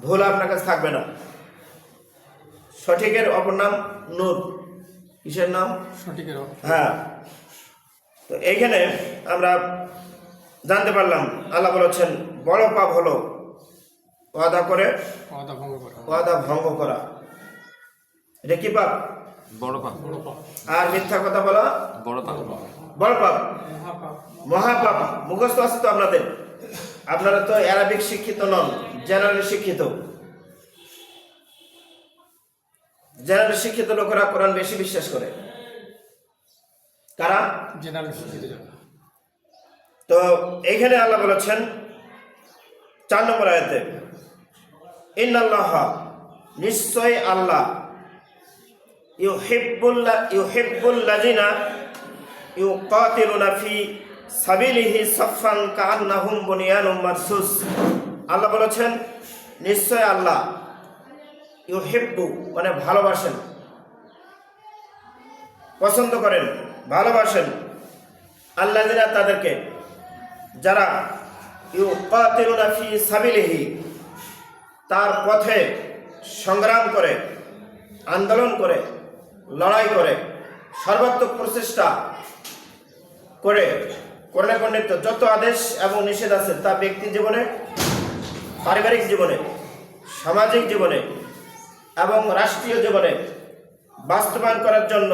ভুল আপনার কাছে থাকবে না। সঠিকের অপর নাম নূর। কিসের নাম? সঠিকের। হ্যাঁ, তো এইখানে আমরা জানতে পারলাম আল্লাহ বলেছেন বড় পাপ হলো ওয়াদা করে ওয়াদা ভঙ্গ করা। এটা কি পাপ? বড় পাপ। আর মিথ্যা কথা বলা বড় পাপ। বড় পাপ, মহাপাপ। মুখস্থ আছে তো আপনাদের? আপনারা তো অ্যারাবিক শিক্ষিত নন, জেনারেল শিক্ষিত। জেনারেল শিক্ষিত লোকেরা কোরআন বেশি বিশ্বাস করে। কারা? জেনারেল শিক্ষিত। তো এইখানে আল্লাহ বলেছেন 4 নম্বর আয়াতে, ইন্নাল্লাহ, নিশ্চয় আল্লাহ, ইউহিব্বুল্লাযিনা ইউকাতিলুনা ফি সাবিলিহি সাফফান কাআন্নাহুম বুনিয়ানুম মারসুস। আল্লাহ বলেছেন নিশ্চয় আল্লাহ, ইউহিব্বু মানে ভালোবাসেন, পছন্দ করেন, ভালোবাসেন, আল্লাযিনা তাদেরকে, যারা ইউকাতিলুনা ফি সাবিলিহি তার পথে সংগ্রাম করে, আন্দোলন করে, লড়াই করে, সর্বাত্মক প্রচেষ্টা করে কোরআনে বর্ণিত যত আদেশ এবং নিষেধ আছে তা ব্যক্তি জীবনে, পারিবারিক জীবনে, সামাজিক জীবনে এবং রাষ্ট্রীয় জীবনে বাস্তবায়ন করার জন্য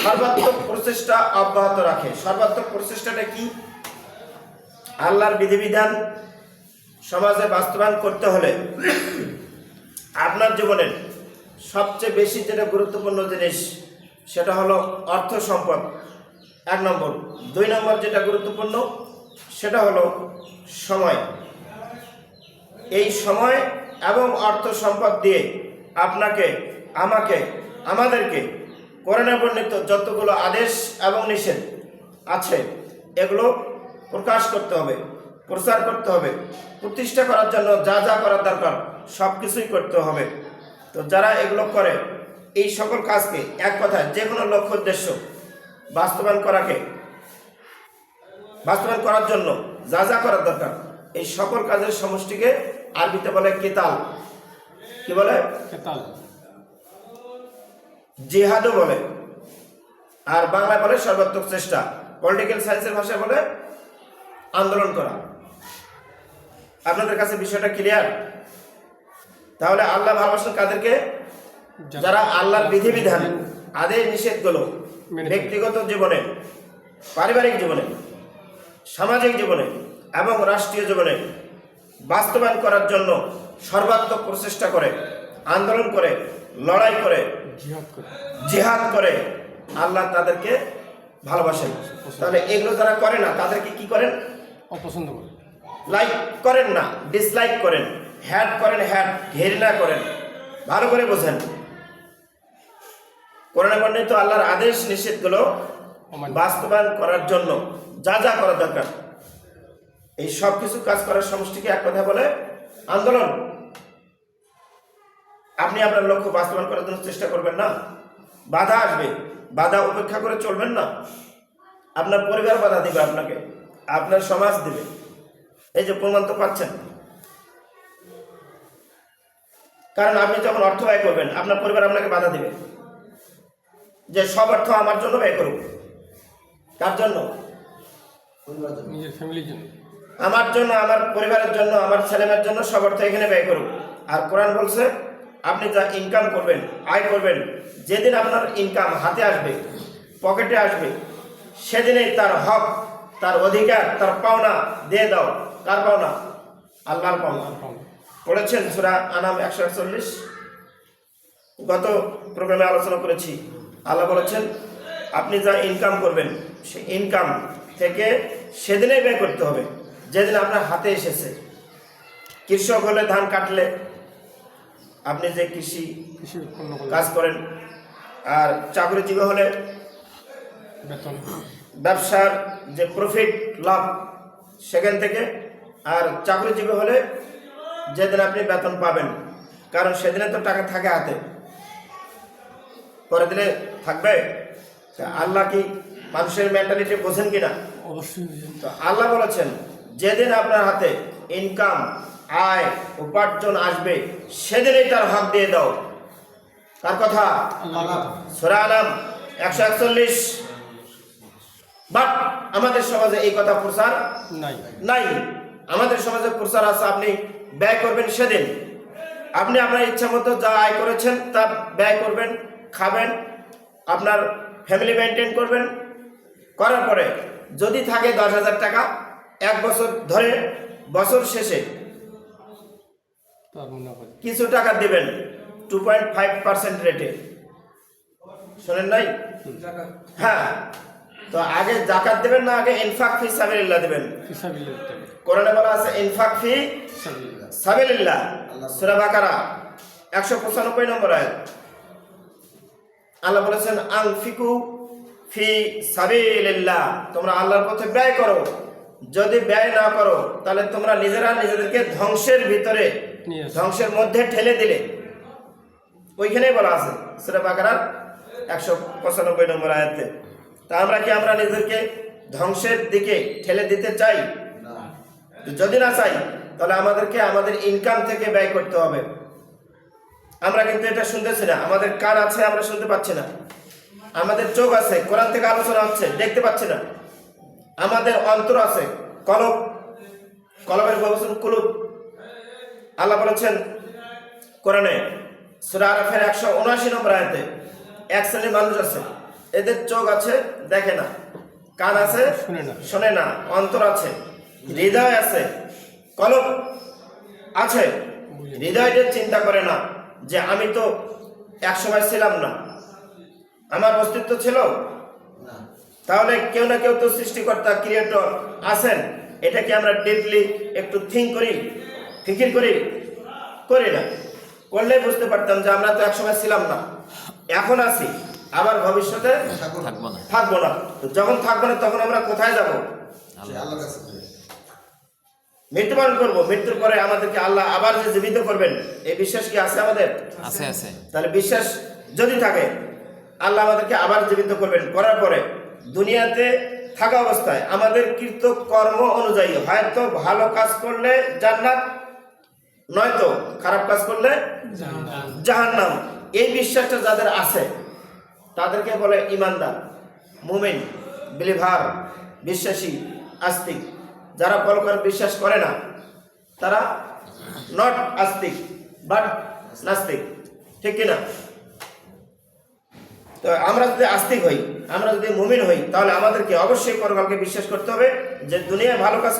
সর্বাত্মক প্রচেষ্টা অব্যাহত রাখে। সর্বাত্মক প্রচেষ্টাটা কি? আল্লাহর বিধিবিধান সমাজে বাস্তবায়ন করতে হলে আপনার জীবনের সবচেয়ে বেশি যেটা গুরুত্বপূর্ণ জিনিস সেটা হলো অর্থ সম্পদ, 1 নম্বর। 2 নম্বর যেটা গুরুত্বপূর্ণ সেটা হলো সময়। এই সময় এবং অর্থ সম্পদ দিয়ে আপনাকে, আমাকে, আমাদেরকে কোরআনে বর্ণিত যতগুলো আদেশ এবং নিষেধ আছে এগুলো প্রকাশ করতে হবে, প্রচার করতে হবে। প্রতিষ্ঠা করার জন্য যা যা করার দরকার সব কিছুই করতে হবে। তো যারা এগুলো করে, এই সকল কাজকে, এক কথায় যে কোনো লক্ষ্য উদ্দেশ্য বাস্তবায়ন করার জন্য যা যা করার দরকার, এই সকল কাজের সমষ্টিকে আরবিতে বলে কিতাল। কি বলে? কিতাল। জিহাদও বলে, আর বাংলায় বলে সর্বাত্মক চেষ্টা। পলিটিক্যাল সায়েন্সের ভাষায় বলে আন্দোলন করা। আপনাদের কাছে বিষয়টা ক্লিয়ার? তাহলে আল্লাহ ভালোবাসেন কাদেরকে? যারা আল্লাহর বিধিবিধান, আদেশ নিষেধগুলো ব্যক্তিগত জীবনে, পারিবারিক জীবনে, সামাজিক জীবনে এবং রাষ্ট্রীয় জীবনে বাস্তবায়ন করার জন্য সর্বাত্মক প্রচেষ্টা করে, আন্দোলন করে, লড়াই করে, জিহাদ করে। আল্লাহ তাদেরকে ভালোবাসেন। তাহলে এগুলো যারা করে না তাদেরকে কি করেন? অপছন্দ করেন। লাইক করেন না, ডিসলাইক করেন, হ্যাট করেন, হ্যাট, ঘেরিনা করেন। ভালো করে বোঝেন, কোরআনে বর্ণিত আল্লাহর আদেশ নিষেধগুলো বাস্তবায়ন করার জন্য যা যা করা দরকার, এই সব কিছু কাজ করার সমষ্টিকে এক কথা বলে আন্দোলন। আপনি আপনার লক্ষ্য বাস্তবায়ন করার জন্য চেষ্টা করবেন না, বাধা আসবে, বাধা উপেক্ষা করে চলবেন না। আপনার পরিবার বাধা দিবে আপনাকে, আপনার সমাজ দিবে। এই যে প্রমাণ তো পাচ্ছেন। কারণ আপনি যখন অর্থ ব্যয় করবেন আপনার পরিবার আপনাকে বাধা দিবে যে সব অর্থ আমার জন্য ব্যয় করব। কার জন্য? নিজের ফ্যামিলির জন্য, আমার জন্য, আমার পরিবারের জন্য, আমার ছেলেমেয়ের জন্য সব অর্থ এখানে ব্যয় করব। আর কোরআন বলছে আপনি যা ইনকাম করবেন, আয় করবেন, যেদিন আপনার ইনকাম হাতে আসবে, পকেটে আসবে, সেদিনেই তার হক, তার অধিকার, তার পাওনা দিয়ে দাও। কার পাওনা? আল্লাহর পাওনা। পড়েছেন সূরা আনাম 148? গত প্রোগ্রামে আলোচনা করেছি। আল্লাহ বলেছেন আপনি যা ইনকাম করবেন সেই ইনকাম থেকে সেদিনেই ব্যয় করতে হবে যেদিন আপনার হাতে এসেছে। কৃষক হলে ধান কাটলে আপনি যে কৃষি কাজ করেন, আর চাকরিজীবী হলে বেতন, ব্যবসার যে প্রফিট লাভ সেখান থেকে, আর চাকরিজীবী হলে যেদিন আপনি বেতন পাবেন, কারণ সেদিনে তো টাকা থাকে হাতে, পরে দিলে থাকবে। আল্লাহ কি মানুষের মেন্টালিটি বোঝেন কিনা? অবশ্যই। তো আল্লাহ বলেছেন যেদিন আপনার হাতে ইনকাম আয় উপার্জন আসবে সেদিনই তার হক দিয়ে দাও। তার কথা আল্লাহ সূরা আনাম 141। বাট আমাদের সমাজে এই কথা প্রচার নাই। নাই। আমাদের সমাজে প্রচার আছে আপনি ব্যয় করবেন সেদিন, আপনি আপনার ইচ্ছা মতো যা আয় করেছেন তা ব্যয় করবেন, খাবেন, আপনার ফ্যামিলি মেনটেন করবেন, করার পরে যদি থাকে 10,000 টাকা 1 বছর ধরে, বছর শেষে তার মুনাফা কিছু টাকা দিবেন 2.5% রেটে। শোনেন নাই? হ্যাঁ, তো আগে জাকাত দিবেন না আগে ইনফাক ফি সাবিলিল্লাহ দিবেন? ফিসাবিল্লাহ টাকা কোরআনে বলা আছে ইনফাক ফি ফিসাবিল্লাহ। সাবিলিল্লাহ, সূরা বাকারা 195 নম্বর আয়াত। আল্লাহ বলেছেন আনফিকু ফি সাবিলিল্লাহ, তোমরা আল্লাহর পথে ব্যয় করো। যদি ব্যয় না করো তাহলে তোমরা নিজেরা নিজেদেরকে ধ্বংসের ভিতরে, নিয়ে আসো। ধ্বংসের মধ্যে ঠেলে দিলে। ওইখানেই বলা আছে সূরা বাকারার 195 নম্বর আয়াতে। তা আমরা কি আমরা নিজেদেরকে ধ্বংসের দিকে ঠেলে দিতে চাই? যদি না চাই তাহলে আমাদেরকে আমাদের ইনকাম থেকে ব্যয় করতে হবে। আমরা কিন্তু এটা শুনতেছি না, আমাদের কান আছে আমরা শুনতে পাচ্ছি না, আমাদের চোখ আছে কোরআন থেকে আলোচনা হচ্ছে দেখতে পাচ্ছি না, আমাদের অন্তর আছে কলব, কলবের বলছেন কুলুব। আল্লাহ বলেছেন কোরআনে সূরা আরাফের 179 নম্বর আয়াতে, এক শ্রেণীর মানুষ আছে এদের চোখ আছে দেখে না, কান আছে শোনে না, অন্তর আছে, হৃদয় আছে, কলব আছে, হৃদয়টা চিন্তা করে না যে আমি তো একসময় ছিলাম না, আমার অস্তিত্ব ছিল। তাহলে কেউ না কেউ তো সৃষ্টিকর্তা ক্রিয়েটর আছেন, এটা কি আমরা ডিপলি একটু থিঙ্ক করি, ফিকির করি? করি না। করলে বুঝতে পারতাম যে আমরা তো একসময় ছিলাম না, এখন আছি, আবার ভবিষ্যতে থাকবো না। তো যখন থাকবো না তখন আমরা কোথায় যাব? মৃত্যুবরণ করবো, মৃত্যুর পরে আমাদেরকে আল্লাহ আবার যে জীবিত করবেন এই বিশ্বাস কি আছে আমাদের? আছে। তাহলে বিশ্বাস যদি থাকে আল্লাহ আমাদেরকে আবার জীবিত করবেন, করার পরে দুনিয়াতে থাকা অবস্থায় আমাদের কৃত কর্ম অনুযায়ী হয়তো ভালো কাজ করলে জান্নাত, নয়তো খারাপ কাজ করলে জাহান্নাম। এই বিশ্বাসটা যাদের আছে তাদেরকে বলে ইমানদার, মুমিন, বিলিভার, বিশ্বাসী, আস্তিক। যারা পরকাল বিশ্বাস করে না তারা নট আস্তিক বাট নাস্তিক, ঠিক কিনা? তো আমরা যদি আস্তিক হই, আমরা যদি মুমিন হই, তাহলে আমাদেরকে অবশ্যই পরকালকে বিশ্বাস করতে হবে যে দুনিয়ায় ভালো কাজ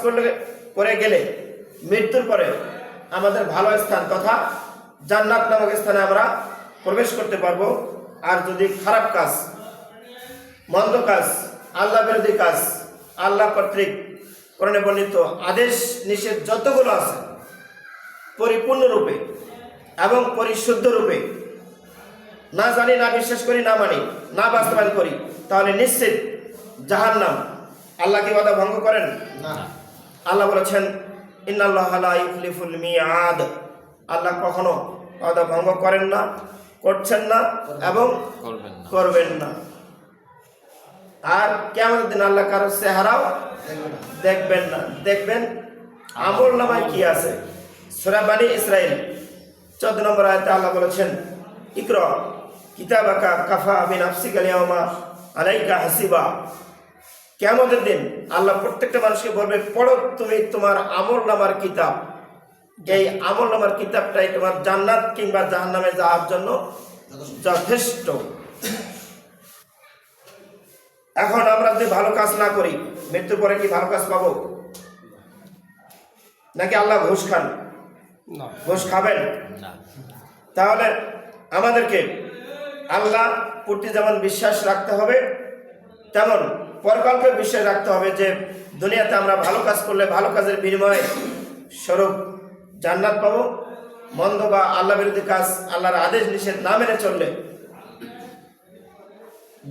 করে গেলে মৃত্যুর পরে আমাদের ভালো স্থান তথা জান্নাত নামক স্থানে আমরা প্রবেশ করতে পারবো। আর যদি খারাপ কাজ, মন্দ কাজ, আল্লাহ বিরোধী কাজ, আল্লাহ কর্তৃক কোরআনে বর্ণিত আদেশ নিষেধ যতগুলো আছে পরিপূর্ণরূপে এবং পরিশুদ্ধ রূপে না জানি, না বিশ্বাস করি, না মানি, না বাস্তবায়ন করি, তাহলে নিশ্চিত জাহান্নাম। আল্লাহ কি ওয়াদা ভঙ্গ করেন? না। আল্লাহ বলেছেন ইন্নাল্লাহা লা ইউখলিফুল মিআদ, আল্লাহ কখনো ওয়াদা ভঙ্গ করেন না, করছেন না এবং করবেন না। আর কিয়ামতের দিন আল্লাহ কারো চেহারাও দেখবেন না, দেখবেন আমল নামায় কি আছে। সূরা বনী ইসরাইল 14 নম্বর আয়াতে আল্লাহ বলেছেন ইকরা কিতাবাকা কাফা বিনাফসিকা আল-ইয়াওমা আলাইকা হাসিবা। কিয়ামতের দিন আল্লাহ প্রত্যেকটা মানুষকে বলবে পড়ো তুমি তোমার আমল নামার কিতাব। এই আমল নামার কিতাবটাই তোমার জান্নাত কিংবা জাহান্নামে যাওয়ার জন্য যথেষ্ট। এখন আমরা যদি ভালো কাজ না করি মৃত্যুর পরে কি ভালো কাজ পাবো? নাকি আল্লাহ ঘুষ খান? ঘুষ খাবেন? তাহলে আমাদেরকে আল্লাহ প্রতি যেমন বিশ্বাস রাখতে হবে তেমন পরকালকে বিশ্বাস রাখতে হবে যে দুনিয়াতে আমরা ভালো কাজ করলে ভালো কাজের বিনিময়ে স্বরূপ জান্নাত পাবো, মন্দ বা আল্লাহ বিরোধী কাজ, আল্লাহর আদেশ নিষেধ না মেনে চললে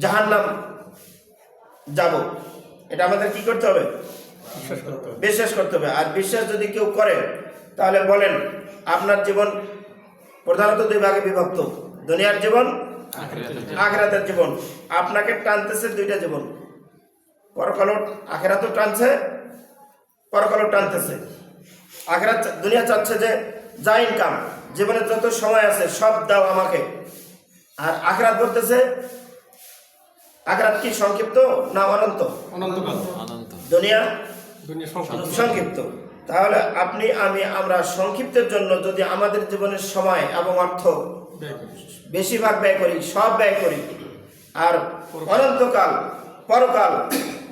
জাহান্নাম যাব। এটা আমাদের কি করতে হবে? বিশ্বাস করতে হবে। আর বিশ্বাস যদি কেউ করে তাহলে বলেন আপনার জীবন প্রধানত 2 ভাগে বিভক্ত, দুনিয়ার জীবন, আখিরাতের জীবন। আপনাকে টানতেছে 2টা জীবন, পরকালও আখিরাতও টানছে, পরকালও টানতেছে। আখিরাত দুনিয়া চাচ্ছে যে যা ইনকাম, জীবনে যত সময় আছে সব দাও আমাকে। আর আখিরাত বলতেছে, আখিরাত কি সংক্ষিপ্ত না অনন্ত? অনন্তকাল। দুনিয়া দুনিয়া সংক্ষিপ্ত। সংক্ষিপ্ত। তাহলে আপনি আমি আমরা সংক্ষিপ্তের জন্য যদি আমাদের জীবনের সময় এবং অর্থ ব্যয় করি। বেশিরভাগ ব্যয় করি, সব ব্যয় করি, আর অনন্তকাল পরকাল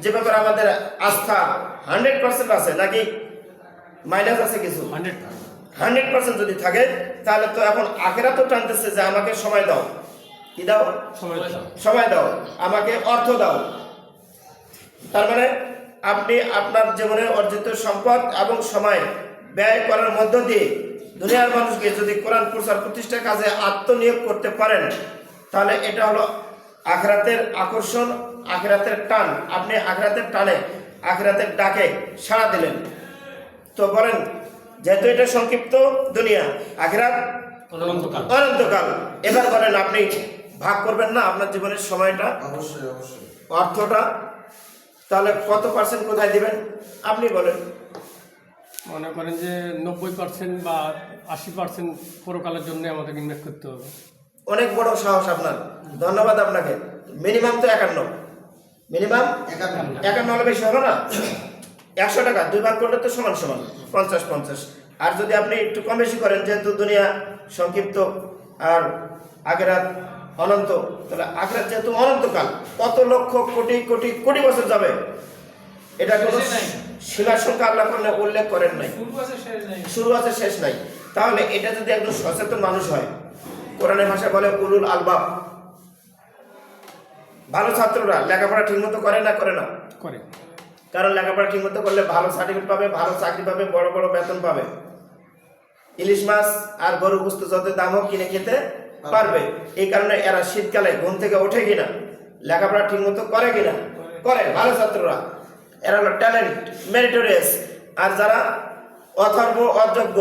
যে ব্যাপারে আমাদের আস্থা 100% আছে নাকি মাইনাস আছে কিছু, 100% যদি থাকে, তাহলে তো এখন আখিরাত তো টানতেছে যে আমাকে সময় দাও। কি দাও? সময় দাও। সময় দাও, আমাকে অর্থ দাও। তার মানে আপনি আপনার জীবনে অর্জিত সম্পদ এবং সময় ব্যয় করার মধ্য দিয়ে দুনিয়ার মানুষকে যদি কোরআন প্রচার প্রতিষ্ঠার কাজে আত্মনিয়োগ করতে পারেন, তাহলে এটা হলো আখিরাতের আকর্ষণ, আখিরাতের টান। আপনি আখিরাতের টানে, আখিরাতের ডাকে সাড়া দিলেন। তো বলেন, যেহেতু এটা সংক্ষিপ্ত দুনিয়া, আখিরাত অনন্তকাল। অনন্তকাল, এবার বলেন আপনি ভাগ করবেন না আপনার জীবনের সময়টা, অবশ্যই অবশ্যই। অর্থটা? তাহলে কত পার্সেন্ট কোথায় দিবেন আপনি বলেন? মনে করেন যে 90% বা 80% পরকালের জন্য আমাদের ইনভেস্ট করতে হবে। অনেক বড় সাহস আপনার, ধন্যবাদ আপনাকে। মিনিমাম তো 51, মিনিমাম 51 হলে বেশি হলো না? 100 টাকা 2 ভাগ করলে তো সমান সমান 50-50। আর যদি আপনি একটু কম বেশি করেন, যেহেতু দুনিয়া সংক্ষিপ্ত আর আখিরাত অনন্ত, তাহলে আখিরাত যেহেতু অনন্তকাল, কত লক্ষ কোটি কোটি কোটি বছর যাবে, এটা কোনো সীমার সংখ্যা আল্লাহ করলে উল্লেখ করেন নাই, শুরু আছে শেষ নাই। তাহলে এটা যদি একজন সচেতন মানুষ হয়, কোরআনের ভাষায় বলে উলুল আলবাব, ভালো ছাত্ররা লেখাপড়া ঠিকমতো করে না করে না? করে। কারণ লেখাপড়া ঠিকমতো করলে ভালো সার্টিফিকেট পাবে, ভালো চাকরি পাবে, বড় বড় বেতন পাবে, ইলিশ মাছ আর গরু গোস্ত যত দাম হোক কিনে খেতে পারবে। এই কারণে এরা শীতকালে ঘুম থেকে ওঠে কিনা, লেখাপড়া ঠিকমতো করে কিনা? করে। ভালো ছাত্ররা, এরা হলো ট্যালেন্ট, মেরিটোরিয়াস। আর যারা অথর্ব অযোগ্য,